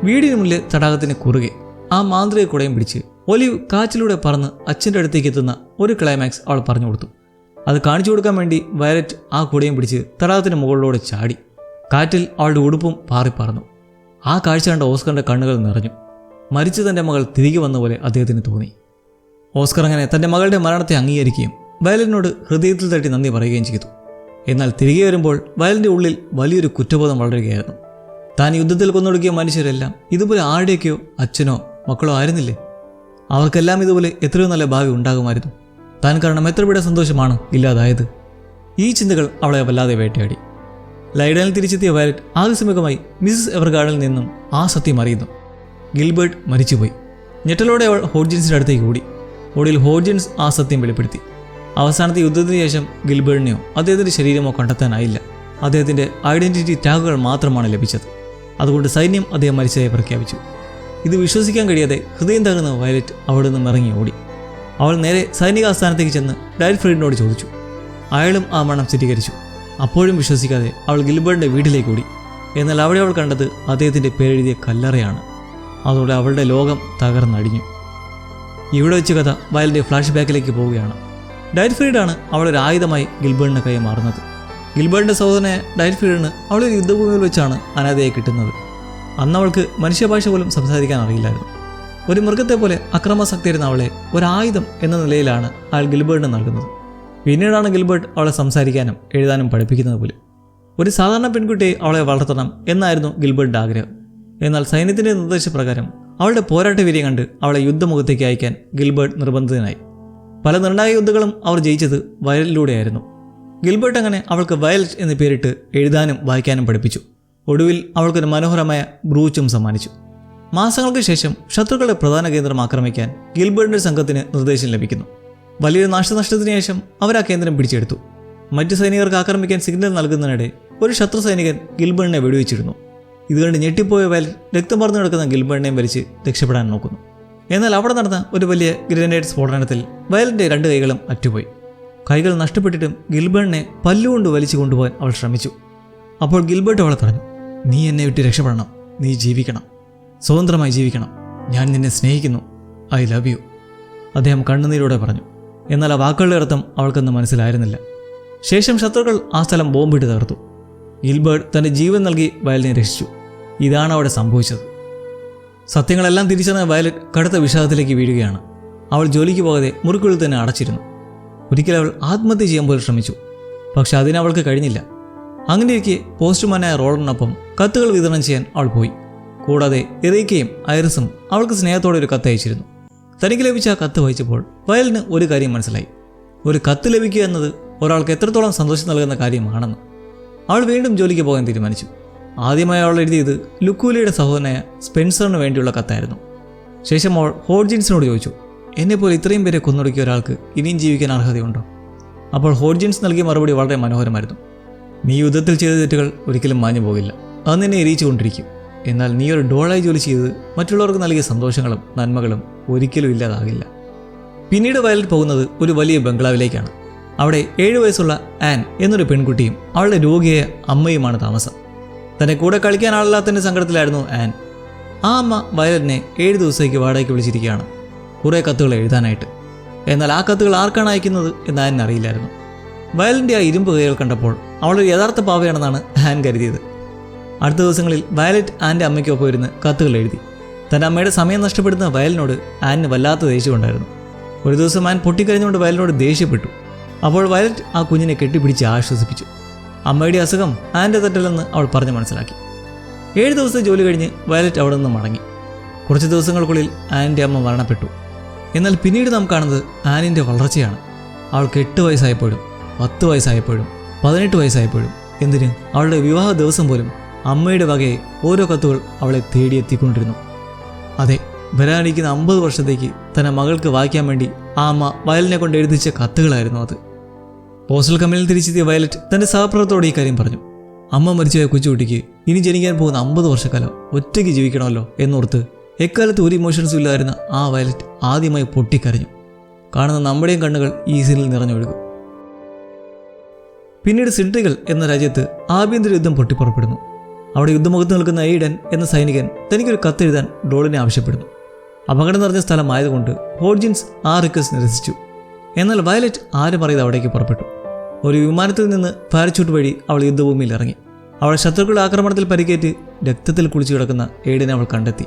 വീടിന് മുന്നിലെ തടാകത്തിന് കുറുകെ ആ മാന്ത്രിക കുടയും പിടിച്ച് ഒലിവ് കാറ്റിലൂടെ പറന്ന് അച്ഛൻ്റെ അടുത്തേക്ക് എത്തുന്ന ഒരു ക്ലൈമാക്സ് അവൾ പറഞ്ഞു കൊടുത്തു. അത് കാണിച്ചു കൊടുക്കാൻ വേണ്ടി വയലറ്റ് ആ കുടയും പിടിച്ച് തടാകത്തിന് മുകളിലൂടെ ചാടി. കാറ്റിൽ അവളുടെ ഉടുപ്പും പാറിപ്പറന്നു. ആ കാഴ്ച കണ്ട ഓസ്കറിൻ്റെ കണ്ണുകൾ നിറഞ്ഞു. മരിച്ച തൻ്റെ മകൾ തിരികെ വന്ന പോലെ അദ്ദേഹത്തിന് തോന്നി. ഓസ്കർ അങ്ങനെ തൻ്റെ മകളുടെ മരണത്തെ അംഗീകരിക്കുകയും വയലറ്റിനോട് ഹൃദയത്തിൽ തട്ടി നന്ദി പറയുകയും ചെയ്തു. എന്നാൽ തിരികെ വരുമ്പോൾ വയലിൻ്റെ ഉള്ളിൽ വലിയൊരു കുറ്റബോധം വളരുകയായിരുന്നു. താൻ യുദ്ധത്തിൽ കൊന്നൊടുക്കിയ മനുഷ്യരെല്ലാം ഇതുപോലെ ആരുടെയൊക്കെയോ അച്ഛനോ മക്കളോ ആയിരുന്നില്ലേ? അവർക്കെല്ലാം ഇതുപോലെ എത്രയോ നല്ല ഭാവി ഉണ്ടാകുമായിരുന്നു. താൻ കാരണം എത്ര പിട സന്തോഷമാണ് ഇല്ലാതായത്. ഈ ചിന്തകൾ അവളെ വല്ലാതെ വേട്ടയാടി. ലൈഡനിൽ തിരിച്ചെത്തിയ വയലറ്റ് ആകസ്മികമായി മിസ്സസ് എവർഗാർഡിൽ നിന്നും ആ സത്യം അറിയുന്നു. ഗിൽബർട്ട് മരിച്ചുപോയി. ഞെട്ടലോടെ അവൾ ഹോഡ്ജിൻസിൻ്റെ അടുത്തേക്ക് ഓടി. ഒടുവിൽ ഹോഡ്ജിൻസ് ആ സത്യം വെളിപ്പെടുത്തി. അവസാനത്തെ യുദ്ധത്തിന് ശേഷം ഗിൽബർട്ടിനെയോ അദ്ദേഹത്തിൻ്റെ ശരീരമോ കണ്ടെത്താനായില്ല. അദ്ദേഹത്തിൻ്റെ ഐഡൻറ്റിറ്റി ടാഗുകൾ മാത്രമാണ് ലഭിച്ചത്. അതുകൊണ്ട് സൈന്യം അദ്ദേഹം മരിച്ചതായി പ്രഖ്യാപിച്ചു. ഇത് വിശ്വസിക്കാൻ കഴിയാതെ ഹൃദയം തകർന്ന വയലറ്റ് അവിടെ നിന്നും ഇറങ്ങി ഓടി. അവൾ നേരെ സൈനിക ആസ്ഥാനത്തേക്ക് ചെന്ന് ഡയൻ ഫ്രീഡിനോട് ചോദിച്ചു. അയാളും ആ മരണം സ്ഥിരീകരിച്ചു. അപ്പോഴും വിശ്വസിക്കാതെ അവൾ ഗിൽബർട്ടിൻ്റെ വീട്ടിലേക്ക് ഓടി. എന്നാൽ അവിടെ അവൾ കണ്ടത് അദ്ദേഹത്തിൻ്റെ പേരെഴുതിയ കല്ലറയാണ്. അതോടെ അവളുടെ ലോകം തകർന്നടിഞ്ഞു. ഇവിടെ വെച്ച് കഥ വയലിൻ്റെ ഫ്ലാഷ് ബാക്കിലേക്ക് പോവുകയാണ്. ഡയൻ ഫ്രീഡാണ് അവളൊരു ആയുധമായി ഗിൽബർട്ടിന് കൈമാറുന്നത്. ഗിൽബർട്ടിൻ്റെ സഹോദരനായ ഡയൻ ഫ്രീഡിന് അവളൊരു യുദ്ധഭൂമിയിൽ വെച്ചാണ് അനാഥയായി കിട്ടുന്നത്. അന്ന് അവൾക്ക് മനുഷ്യഭാഷ പോലും സംസാരിക്കാൻ അറിയില്ലായിരുന്നു. ഒരു മൃഗത്തെ പോലെ അക്രമാസക്തിയായിരുന്ന അവളെ ഒരായുധം എന്ന നിലയിലാണ് അയാൾ ഗിൽബർട്ടിന് നൽകുന്നത്. പിന്നീടാണ് ഗിൽബർട്ട് അവളെ സംസാരിക്കാനും എഴുതാനും പഠിപ്പിക്കുന്നത് പോലും. ഒരു സാധാരണ പെൺകുട്ടിയെ അവളെ വളർത്തണം എന്നായിരുന്നു ഗിൽബർട്ടിൻ്റെ ആഗ്രഹം. എന്നാൽ സൈന്യത്തിൻ്റെ നിർദ്ദേശപ്രകാരം അവളുടെ പോരാട്ട വീര്യം കണ്ട് അവളെ യുദ്ധമുഖത്തേക്ക് അയക്കാൻ ഗിൽബർട്ട് നിർബന്ധിതനായി. പല നിർണായക യുദ്ധങ്ങളും അവർ ജയിച്ചത് വയലിലൂടെയായിരുന്നു. ഗിൽബർട്ട് അങ്ങനെ അവൾക്ക് വയലറ്റ് എന്ന് പേരിട്ട് എഴുതാനും വായിക്കാനും പഠിപ്പിച്ചു. ഒടുവിൽ അവൾക്കൊരു മനോഹരമായ ബ്രൂച്ചും സമ്മാനിച്ചു. മാസങ്ങൾക്ക് ശേഷം ശത്രുക്കളുടെ പ്രധാന കേന്ദ്രം ആക്രമിക്കാൻ ഗിൽബർട്ടിൻ്റെ സംഘത്തിന് നിർദ്ദേശം ലഭിക്കുന്നു. വലിയൊരു നാശനഷ്ടത്തിന് ശേഷം അവർ ആ കേന്ദ്രം പിടിച്ചെടുത്തു. മറ്റ് സൈനികർക്ക് ആക്രമിക്കാൻ സിഗ്നൽ നൽകുന്നതിനിടെ ഒരു ശത്രു സൈനികൻ ഗിൽബർട്ടിനെ വെടിവെച്ചിരുന്നു. ഇതുകൊണ്ട് ഞെട്ടിപ്പോയ വയലറ്റ് രക്തം പറന്നു കിടക്കുന്ന ഗിൽബർട്ടിനെയും വലിച്ച് രക്ഷപ്പെടാൻ നോക്കുന്നു. എന്നാൽ അവിടെ നടന്ന ഒരു വലിയ ഗ്രനേഡ് സ്ഫോടനത്തിൽ വയലറ്റിൻ്റെ 2 കൈകളും അറ്റുപോയി. കൈകൾ നഷ്ടപ്പെട്ടിട്ടും ഗിൽബർട്ടിനെ പല്ലുകൊണ്ട് വലിച്ചു കൊണ്ടുപോകാൻ അവൾ ശ്രമിച്ചു. അപ്പോൾ ഗിൽബർട്ട് അവളെ പറഞ്ഞു, നീ എന്നെ വിട്ട് രക്ഷപ്പെടണം, നീ ജീവിക്കണം, സ്വതന്ത്രമായി ജീവിക്കണം, ഞാൻ നിന്നെ സ്നേഹിക്കുന്നു, ഐ ലവ് യു. അദ്ദേഹം കണ്ണുനീരോടെ പറഞ്ഞു. എന്നാൽ ആ വാക്കുകളുടെ അർത്ഥം അവൾക്കൊന്നും മനസ്സിലായിരുന്നില്ല. ശേഷം ശത്രുക്കൾ ആ സ്ഥലം ബോംബിട്ട് തകർത്തു. ഗിൽബർട്ട് തൻ്റെ ജീവൻ നൽകി വയലറ്റിനെ രക്ഷിച്ചു. ഇതാണ് അവിടെ സംഭവിച്ചത്. സത്യങ്ങളെല്ലാം തിരിച്ചറിഞ്ഞ വയലറ്റ് കടുത്ത വിഷാദത്തിലേക്ക് വീഴുകയാണ്. അവൾ ജോലിക്ക് പോകാതെ മുറിക്കുള്ളിൽ തന്നെ അടച്ചിരുന്നു. ഒരിക്കൽ അവൾ ആത്മഹത്യ ചെയ്യാൻ പോലും ശ്രമിച്ചു. പക്ഷെ അതിനവൾക്ക് കഴിഞ്ഞില്ല. അങ്ങനെയിരിക്കെ പോസ്റ്റ്മാനായ റോളറിനൊപ്പം കത്തുകൾ വിതരണം ചെയ്യാൻ അവൾ പോയി. കൂടാതെ എറീക്കയും ഐറിസും അവൾക്ക് സ്നേഹത്തോടെ ഒരു കത്ത് അയച്ചിരുന്നു. തനിക്ക് ലഭിച്ച ആ കത്ത് വായിച്ചപ്പോൾ വയലിന് ഒരു കാര്യം മനസ്സിലായി. ഒരു കത്ത് ലഭിക്കുക എന്നത് ഒരാൾക്ക് എത്രത്തോളം സന്തോഷം നൽകുന്ന കാര്യമാണെന്ന്. അവൾ വീണ്ടും ജോലിക്ക് പോകാൻ തീരുമാനിച്ചു. ആദ്യമായി അവൾ എഴുതിയത് ലുക്കൂലിയുടെ സഹോദരനായ സ്പെൻസറിന് വേണ്ടിയുള്ള കത്തായിരുന്നു. ശേഷം അവൾ ഹോഡ്ജിൻസിനോട് ചോദിച്ചു, എന്നെപ്പോലെ ഇത്രയും പേരെ കൊന്നൊടുക്കിയ ഒരാൾക്ക് ഇനിയും ജീവിക്കാൻ അർഹതയുണ്ടോ? അപ്പോൾ ഹോഡ്ജിൻസ് നൽകിയ മറുപടി വളരെ മനോഹരമായിരുന്നു. നീ യുദ്ധത്തിൽ ചെയ്ത തെറ്റുകൾ ഒരിക്കലും മാഞ്ഞു പോകില്ല, അത് നിന്നെ എരിയിച്ചുകൊണ്ടിരിക്കും. എന്നാൽ നീ ഒരു ഡോളായി ജോലി ചെയ്ത് മറ്റുള്ളവർക്ക് നൽകിയ സന്തോഷങ്ങളും നന്മകളും ഒരിക്കലും ഇല്ലാതാകില്ല. പിന്നീട് വയലറ്റ് പോകുന്നത് ഒരു വലിയ ബംഗ്ലാവിലേക്കാണ്. അവിടെ 7 വയസ്സുള്ള ആൻ എന്നൊരു പെൺകുട്ടിയും അവളുടെ രോഗിയായ അമ്മയുമാണ് താമസം. തന്നെ കൂടെ കളിക്കാൻ ആളില്ലാത്തതിൻ്റെ സങ്കടത്തിലായിരുന്നു ആൻ. ആ അമ്മ വയലറ്റിനെ 7 ദിവസത്തേക്ക് വാടകയ്ക്ക് വിളിച്ചിരിക്കുകയാണ്, കുറേ കത്തുകൾ എഴുതാനായിട്ട്. എന്നാൽ ആ കത്തുകൾ ആർക്കാണ് അയക്കുന്നത് എന്ന് ആനിന് അറിയില്ലായിരുന്നു. വയലറ്റിൻ്റെ ആ ഇരുമ്പ് കൈകൾ കണ്ടപ്പോൾ അവളൊരു യഥാർത്ഥ പാവയാണെന്നാണ് ആൻ കരുതിയത്. അടുത്ത ദിവസങ്ങളിൽ വയലറ്റ് ആൻ്റെ അമ്മയ്ക്കൊപ്പം ഇരുന്ന് കത്തുകൾ എഴുതി. തൻ്റെ അമ്മയുടെ സമയം നഷ്ടപ്പെടുന്ന വയലിനോട് ആനിന് വല്ലാത്ത ദേഷ്യമുണ്ടായിരുന്നു. ഒരു ദിവസം ആൻ പൊട്ടിക്കരഞ്ഞുകൊണ്ട് വയലിനോട് ദേഷ്യപ്പെട്ടു. അപ്പോൾ വയലറ്റ് ആ കുഞ്ഞിനെ കെട്ടിപ്പിടിച്ച് ആശ്വസിപ്പിച്ചു. അമ്മയുടെ അസുഖം ആൻ്റെ തെറ്റല്ലെന്ന് അവൾ പറഞ്ഞ് മനസ്സിലാക്കി. 7 ദിവസത്തെ ജോലി കഴിഞ്ഞ് വയലറ്റ് അവിടെ നിന്ന് മടങ്ങി. കുറച്ച് ദിവസങ്ങൾക്കുള്ളിൽ ആനിൻ്റെ അമ്മ മരണപ്പെട്ടു. എന്നാൽ പിന്നീട് നാം കാണുന്നത് ആനിൻ്റെ വളർച്ചയാണ്. അവൾക്ക് 8 വയസ്സായപ്പോഴും 10 വയസ്സായപ്പോഴും 18 വയസ്സായപ്പോഴും എന്തിന് അവളുടെ വിവാഹ ദിവസം പോലും അമ്മയുടെ വകയെ ഓരോ കത്തുകൾ അവളെ തേടിയെത്തിക്കൊണ്ടിരുന്നു. അതെ, വരാനിരിക്കുന്ന 50 വർഷത്തേക്ക് തൻ്റെ മകൾക്ക് വായിക്കാൻ വേണ്ടി ആ അമ്മ വയലിനെ കൊണ്ട് എഴുതിച്ച കത്തുകളായിരുന്നു അത്. പോസ്റ്റൽ കമ്പനിയിൽ തിരിച്ചെത്തിയ വയലറ്റ് തൻ്റെ സഹപ്രവർത്തകരോട് ഈ കാര്യം പറഞ്ഞു. അമ്മ മരിച്ചുപോയ കൊച്ചുകുട്ടിക്ക് ഇനി ജനിക്കാൻ പോകുന്ന 50 വർഷക്കാലം ഒറ്റയ്ക്ക് ജീവിക്കണമല്ലോ എന്നോർത്ത് എക്കാലത്ത് ഒരു ഇമോഷൻസും ഇല്ലായിരുന്ന ആ വയലറ്റ് ആദ്യമായി പൊട്ടിക്കരഞ്ഞു. കാണുന്ന നമ്മുടെയും കണ്ണുകൾ ഈ സീനിൽ നിറഞ്ഞൊഴുകും. പിന്നീട് സിഡ്രികൾ എന്ന രാജ്യത്ത് ആഭ്യന്തര യുദ്ധം പൊട്ടിപ്പുറപ്പെടുന്നു. അവിടെ യുദ്ധമുഖത്ത് നിൽക്കുന്ന എയ്ഡൻ എന്ന സൈനികൻ തനിക്കൊരു കത്തെഴുതാൻ ഡോളിനെ ആവശ്യപ്പെടുന്നു. അപകടം നിറഞ്ഞ സ്ഥലമായതുകൊണ്ട് ഹോഡ്ജിൻസ് ആ റിക്വസ്റ്റ് നിരസിച്ചു. എന്നാൽ വയലറ്റ് ആരും അറിയാതെ അവിടേക്ക് പുറപ്പെട്ടു. ഒരു വിമാനത്തിൽ നിന്ന് പാരച്യൂട്ട് വഴി അവൾ യുദ്ധഭൂമിയിൽ ഇറങ്ങി. അവളെ ശത്രുക്കളുടെ ആക്രമണത്തിൽ പരിക്കേറ്റ് രക്തത്തിൽ കുളിച്ചു കിടക്കുന്ന എയ്ഡനെ അവൾ കണ്ടെത്തി.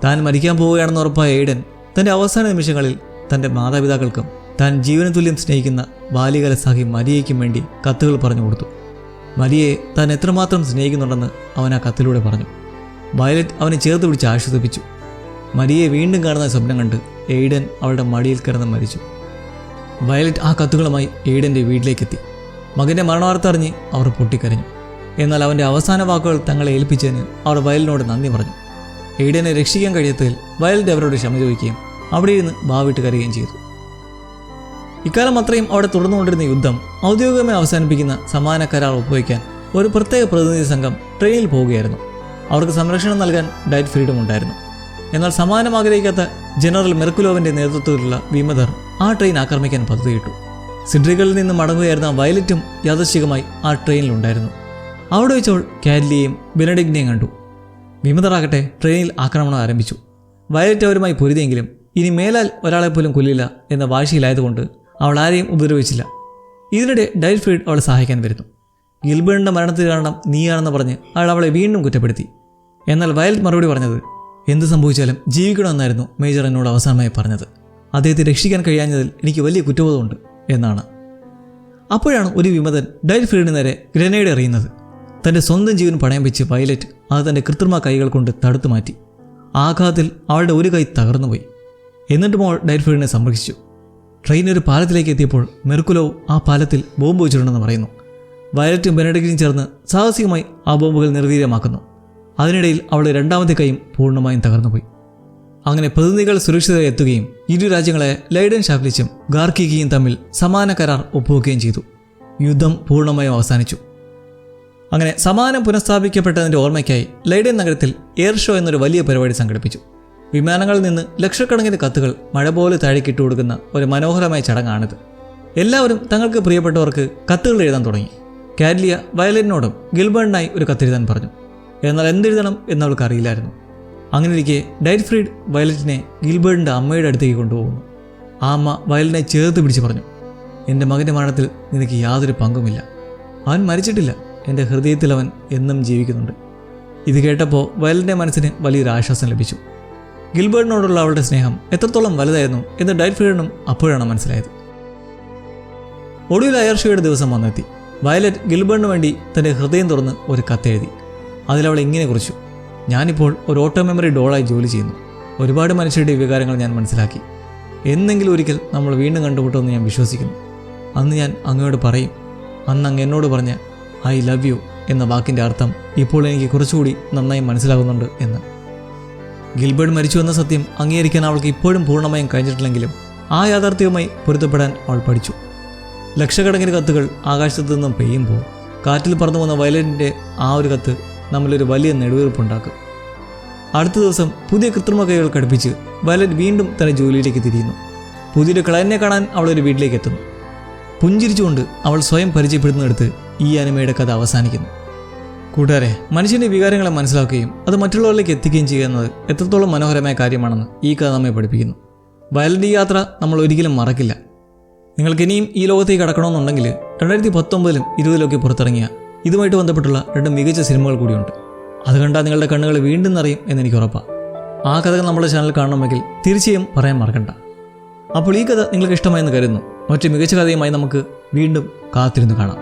താൻ മരിക്കാൻ പോവുകയാണെന്ന് ഉറപ്പായ എയ്ഡൻ തൻ്റെ അവസാന നിമിഷങ്ങളിൽ തൻ്റെ മാതാപിതാക്കൾക്കും താൻ ജീവന തുല്യം സ്നേഹിക്കുന്ന ബാല്യകാല സഖി മരിയയ്ക്കും വേണ്ടി കത്തുകൾ പറഞ്ഞു കൊടുത്തു. മരിയയെ താൻ എത്രമാത്രം സ്നേഹിക്കുന്നുണ്ടെന്ന് അവൻ ആ കത്തിലൂടെ പറഞ്ഞു. വയലറ്റ് അവനെ ചേർത്ത് പിടിച്ച് ആശ്വസിപ്പിച്ചു. മരിയയെ വീണ്ടും കാണുന്ന സ്വപ്നം കണ്ട് എയ്ഡൻ അവളുടെ മടിയിൽ കിടന്ന് മരിച്ചു. വയലറ്റ് ആ കത്തുകളുമായി എയ്ഡൻ്റെ വീട്ടിലേക്കെത്തി. മകൻ്റെ മരണവാർത്ത അറിഞ്ഞ് അവർ പൊട്ടിക്കരഞ്ഞു. എന്നാൽ അവൻ്റെ അവസാന വാക്കുകൾ തങ്ങളെ ഏൽപ്പിച്ചതിന് അവർ വയലിനോട് നന്ദി പറഞ്ഞു. എയ്ഡനെ രക്ഷിക്കാൻ കഴിയാത്തതിൽ വയലറ്റ് അവരോട് ക്ഷമ ചോദിക്കുകയും അവിടെ ഇരുന്ന് ബാവിട്ട് കരയുകയും ചെയ്തു. ഇക്കാലം അത്രയും അവിടെ തുടർന്നുകൊണ്ടിരുന്ന യുദ്ധം ഔദ്യോഗികമായി അവസാനിപ്പിക്കുന്ന സമാധാന കരാർ ഒപ്പുവയ്ക്കാൻ ഒരു പ്രത്യേക പ്രതിനിധി സംഘം ട്രെയിനിൽ പോവുകയായിരുന്നു. അവർക്ക് സംരക്ഷണം നൽകാൻ ഡയറ്റ് ഫ്രീഡം ഉണ്ടായിരുന്നു. എന്നാൽ സമാധാനം ആഗ്രഹിക്കാത്ത ജനറൽ മെർക്കുലോവിൻ്റെ നേതൃത്വത്തിലുള്ള വിമതർ ആ ട്രെയിൻ ആക്രമിക്കാൻ പദ്ധതിയിട്ടു. സിഡ്രികളിൽ നിന്ന് മടങ്ങുകയായിരുന്ന വയലറ്റും യാദൃശ്ചികമായി ആ ട്രെയിനിലുണ്ടായിരുന്നു. അവിടെ വെച്ചവൾ കാറ്റ്ലിയെയും ബെനഡിക്റ്റിനെയും കണ്ടു. വിമതറാകട്ടെ ട്രെയിനിൽ ആക്രമണം ആരംഭിച്ചു. വയലറ്റ് അവരുമായി പൊരുതിയെങ്കിലും ഇനി മേലാൽ ഒരാളെപ്പോലും കൊല്ലില്ല എന്ന വാശിയിലായതുകൊണ്ട് അവൾ ആരെയും ഉപദ്രവിച്ചില്ല. ഇതിനിടെ ഡയറ്റ് ഫ്രീഡ് അവളെ സഹായിക്കാൻ വരുന്നു. ഗിൽബർട്ടിൻ്റെ മരണത്തിന് കാരണം നീയാണെന്ന് പറഞ്ഞ് അയാൾ അവളെ വീണ്ടും കുറ്റപ്പെടുത്തി. എന്നാൽ വയലറ്റ് മറുപടി പറഞ്ഞത്, എന്ത് സംഭവിച്ചാലും ജീവിക്കണമെന്നായിരുന്നു മേജർ എന്നോട് അവസാനമായി പറഞ്ഞത്. അദ്ദേഹത്തെ രക്ഷിക്കാൻ കഴിയാഞ്ഞതിൽ എനിക്ക് വലിയ കുറ്റബോധമുണ്ട് എന്നാണ്. അപ്പോഴാണ് ഒരു വിമതൻ ഡയറ്റ് ഫ്രീഡിന് നേരെ ഗ്രനേഡ് എറിയുന്നത്. തൻ്റെ സ്വന്തം ജീവൻ പണയം വെച്ച് വയലറ്റ് അത് തൻ്റെ കൃത്രിമ കൈകൾ കൊണ്ട് തടുത്തു മാറ്റി. ആഘാതത്തിൽ അവളുടെ ഒരു കൈ തകർന്നുപോയി. എന്നിട്ടും അവൾ ഡയറ്റ് ഫ്രീഡിനെ സംരക്ഷിച്ചു. ട്രെയിൻ ഒരു പാലത്തിലേക്ക് എത്തിയപ്പോൾ മെർക്കുലോവ് ആ പാലത്തിൽ ബോംബ് വെച്ചിട്ടുണ്ടെന്ന് പറയുന്നു. വയലറ്റും ബെനഡിക്റ്റും ചേർന്ന് സാഹസികമായി ആ ബോംബുകൾ നിർവീര്യമാക്കുന്നു. അതിനിടയിൽ അവളുടെ രണ്ടാമത്തെ കൈയും പൂർണ്ണമായും തകർന്നുപോയി. അങ്ങനെ പ്രതിനിധികൾ സുരക്ഷിതരായി എത്തുകയും ഇരു രാജ്യങ്ങളെ ലൈഡൻ ഷാഫ്ലിച്ചും ഗാർക്കിയും തമ്മിൽ സമാധാന കരാർ ഒപ്പുവെക്കുകയും ചെയ്തു. യുദ്ധം പൂർണ്ണമായും അവസാനിച്ചു. അങ്ങനെ സമാധാനം പുനഃസ്ഥാപിക്കപ്പെട്ടതിൻ്റെ ഓർമ്മയ്ക്കായി ലൈഡൻ നഗരത്തിൽ എയർ ഷോ എന്നൊരു വലിയ പരിപാടി സംഘടിപ്പിച്ചു. വിമാനങ്ങളിൽ നിന്ന് ലക്ഷക്കണക്കിന് കത്തുകൾ മഴ പോലെ താഴേക്കിട്ട് കൊടുക്കുന്ന ഒരു മനോഹരമായ ചടങ്ങാണിത്. എല്ലാവരും തങ്ങൾക്ക് പ്രിയപ്പെട്ടവർക്ക് കത്തുകൾ എഴുതാൻ തുടങ്ങി. കാറ്റ്ലിയ വയലറ്റിനോടും ഗിൽബർട്ടിനായി ഒരു കത്തെഴുതാൻ പറഞ്ഞു. എന്നാൽ എന്തെഴുതണം എന്നവൾക്ക് അറിയില്ലായിരുന്നു. അങ്ങനെയിരിക്കെ ഡൈറ്റ്ഫ്രീഡ് വയലറ്റിനെ ഗിൽബർട്ടിൻ്റെ അമ്മയുടെ അടുത്തേക്ക് കൊണ്ടുപോകുന്നു. ആ അമ്മ വയലറ്റിനെ ചേർത്ത് പിടിച്ച് പറഞ്ഞു, എൻ്റെ മകൻ്റെ മരണത്തിൽ നിനക്ക് യാതൊരു പങ്കുമില്ല. അവൻ മരിച്ചിട്ടില്ല. എൻ്റെ ഹൃദയത്തിൽ അവൻ എന്നും ജീവിക്കുന്നുണ്ട്. ഇത് കേട്ടപ്പോൾ വയലറ്റിൻ്റെ മനസ്സിന് വലിയൊരു ആശ്വാസം ലഭിച്ചു. ഗിൽബർട്ടിനോടുള്ള അവളുടെ സ്നേഹം എത്രത്തോളം വലുതായിരുന്നു എന്ന് ഡൈറ്റ്ഫ്രീഡിനും അപ്പോഴാണ് മനസ്സിലായത്. ഒടുവിൽ എയർ ഷോയുടെ ദിവസം വന്നെത്തി. വയലറ്റ് ഗിൽബർട്ടിന് വേണ്ടി തൻ്റെ ഹൃദയം തുറന്ന് ഒരു കത്തെഴുതി. അതിലവൾ ഇങ്ങനെ കുറിച്ചു: ഞാനിപ്പോൾ ഒരു ഓട്ടോ മെമ്മറി ഡോളായി ജോലി ചെയ്യുന്നു. ഒരുപാട് മനുഷ്യരുടെ വികാരങ്ങൾ ഞാൻ മനസ്സിലാക്കി. എന്നെങ്കിലും ഒരിക്കൽ നമ്മൾ വീണ്ടും കണ്ടുമുട്ടുമെന്ന് ഞാൻ വിശ്വസിക്കുന്നു. അന്ന് ഞാൻ അങ്ങയോട് പറയും, അന്ന് അങ്ങ് എന്നോട് പറഞ്ഞ ഐ ലവ് യു എന്ന വാക്കിൻ്റെ അർത്ഥം ഇപ്പോൾ എനിക്ക് കുറച്ചുകൂടി നന്നായി മനസ്സിലാകുന്നുണ്ട് എന്ന്. ഗിൽബർട്ട് മരിച്ചു എന്ന സത്യം അംഗീകരിക്കാൻ അവൾക്ക് ഇപ്പോഴും പൂർണ്ണമായും കഴിഞ്ഞിട്ടില്ലെങ്കിലും ആ യാഥാർത്ഥ്യവുമായി പൊരുത്തപ്പെടാൻ അവൾ പഠിച്ചു. ലക്ഷക്കണക്കിന് കത്തുകൾ ആകാശത്തു നിന്നും പെയ്യുമ്പോൾ കാറ്റിൽ പറന്നു വന്ന വയലറ്റിൻ്റെ ആ ഒരു കത്ത് നമ്മളിലൊരു വലിയ നെടുവീർപ്പുണ്ടാക്കും. അടുത്ത ദിവസം പുതിയ കൃത്രിമ കൈകൾ ഘടിപ്പിച്ച് വയലറ്റ് വീണ്ടും തൻ്റെ ജോലിയിലേക്ക് തിരിയുന്നു. പുതിയൊരു ക്ലയൻറ്റിനെ കാണാൻ അവളൊരു വീട്ടിലേക്ക് എത്തുന്നു. പുഞ്ചിരിച്ചുകൊണ്ട് അവൾ സ്വയം പരിചയപ്പെടുന്നിടത്ത് ഈ അനിമയുടെ കഥ അവസാനിക്കുന്നു. കൂട്ടുകാരെ, മനുഷ്യൻ്റെ വികാരങ്ങളെ മനസ്സിലാക്കുകയും അത് മറ്റുള്ളവരിലേക്ക് എത്തിക്കുകയും ചെയ്യുന്നത് എത്രത്തോളം മനോഹരമായ കാര്യമാണെന്ന് ഈ കഥ നമ്മെ പഠിപ്പിക്കുന്നു. വയലറ്റ് യാത്ര നമ്മൾ ഒരിക്കലും മറക്കില്ല. നിങ്ങൾക്ക് ഇനിയും ഈ ലോകത്തേക്ക് കടക്കണമെന്നുണ്ടെങ്കിൽ 2019-ലും 20-ലൊക്കെ പുറത്തിറങ്ങിയ ഇതുമായിട്ട് ബന്ധപ്പെട്ടുള്ള 2 മികച്ച സിനിമകൾ കൂടിയുണ്ട്. അത് കണ്ടാൽ നിങ്ങളുടെ കണ്ണുകൾ വീണ്ടും നിറയും എന്നെനിക്ക് ഉറപ്പാണ്. ആ കഥകൾ നമ്മുടെ ചാനൽ കാണണമെങ്കിൽ തീർച്ചയായും പറയാൻ മറക്കണ്ട. അപ്പോൾ ഈ കഥ നിങ്ങൾക്ക് ഇഷ്ടമായെന്ന് കരുതുന്നു. മറ്റു മികച്ച കഥയുമായി നമുക്ക് വീണ്ടും കാത്തിരുന്ന് കാണാം.